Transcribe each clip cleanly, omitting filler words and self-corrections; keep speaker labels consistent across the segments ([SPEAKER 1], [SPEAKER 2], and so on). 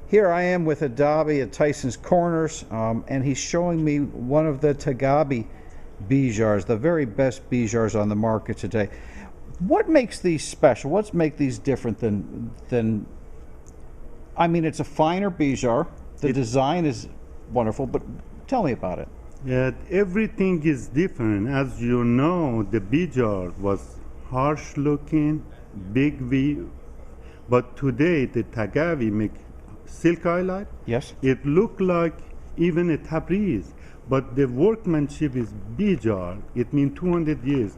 [SPEAKER 1] Here I am with Adabi at Tyson's Corners, and he's showing me one of the TaghaviBijarrs, the very best bijarrs on the market today. What makes these special? What's make these different than I mean, it's a finer bijarr. The design is wonderful, but tell me about it.
[SPEAKER 2] Yeah, everything is different. As you know, the bijarr was harsh looking, big V, but today the Taghavi make silk highlight.
[SPEAKER 1] Yes.
[SPEAKER 2] It look like even a Tabriz, but the workmanship is bijarr. It means 200 years.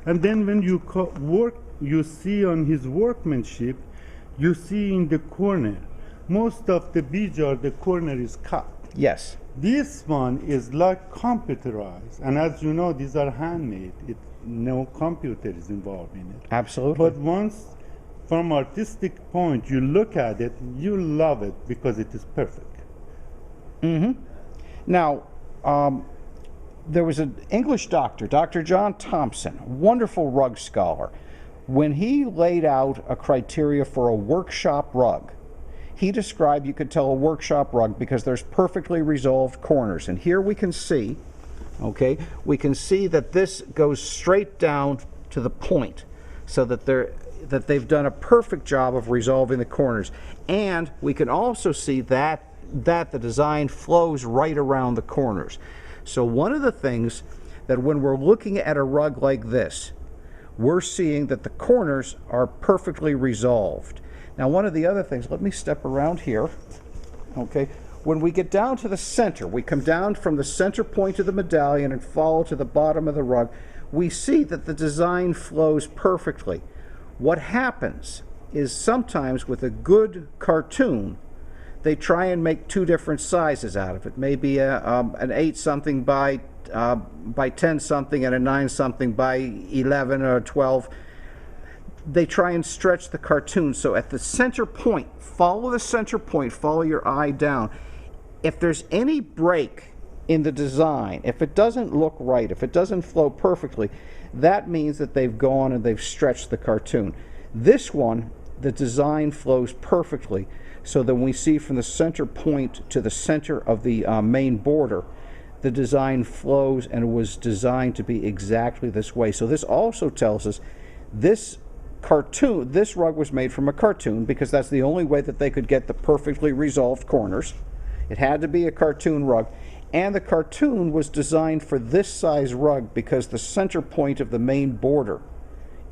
[SPEAKER 2] And then when you you see on his workmanship, you see in the corner, most of the bijarr, the corner is cut.
[SPEAKER 1] Yes.
[SPEAKER 2] This one is like computerized, and as you know, these are handmade. No computer is involved in it.
[SPEAKER 1] Absolutely.
[SPEAKER 2] But once, from artistic point, you look at it, you love it because it is perfect.
[SPEAKER 1] Mm-hmm. Now, there was an English doctor, Dr. John Thompson, wonderful rug scholar. When he laid out a criteria for a workshop rug, he described, you could tell, a workshop rug because there's perfectly resolved corners. And here we can see, okay, we can see that this goes straight down to the point, so that they've done a perfect job of resolving the corners. And we can also see that the design flows right around the corners. So one of the things that when we're looking at a rug like this, we're seeing that the corners are perfectly resolved. Now, one of the other things, let me step around here, okay? When we get down to the center, we come down from the center point of the medallion and follow to the bottom of the rug, we see that the design flows perfectly. What happens is sometimes with a good cartoon, they try and make two different sizes out of it. Maybe an 8 something by 10 something and a 9 something by 11 or 12. They try and stretch the cartoon. So at the center point, follow the center point, follow your eye down. If there's any break in the design, if it doesn't look right, if it doesn't flow perfectly, that means that they've gone and they've stretched the cartoon. This one, the design flows perfectly, so that when we see from the center point to the center of the main border, the design flows and was designed to be exactly this way. So this also tells us this rug was made from a cartoon because that's the only way that they could get the perfectly resolved corners. It had to be a cartoon rug, and the cartoon was designed for this size rug because the center point of the main border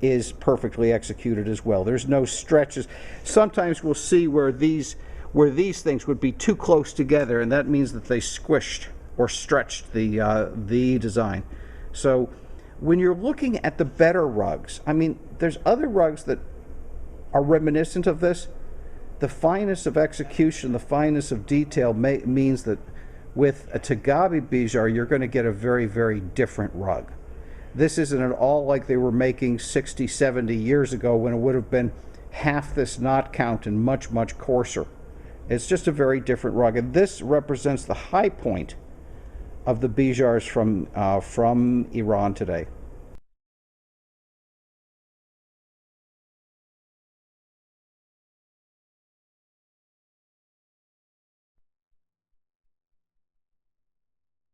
[SPEAKER 1] is perfectly executed as well. There's no stretches. Sometimes we'll see where these things would be too close together, and that means that they squished or stretched the design. So when you're looking at the better rugs, I mean, there's other rugs that are reminiscent of this. The fineness of execution, the fineness of detail means that with a TaghaviBijarr, you're going to get a very, very different rug. This isn't at all like they were making 60, 70 years ago when it would have been half this knot count and much, much coarser. It's just a very different rug. And this represents the high point of the bijarrs from Iran today.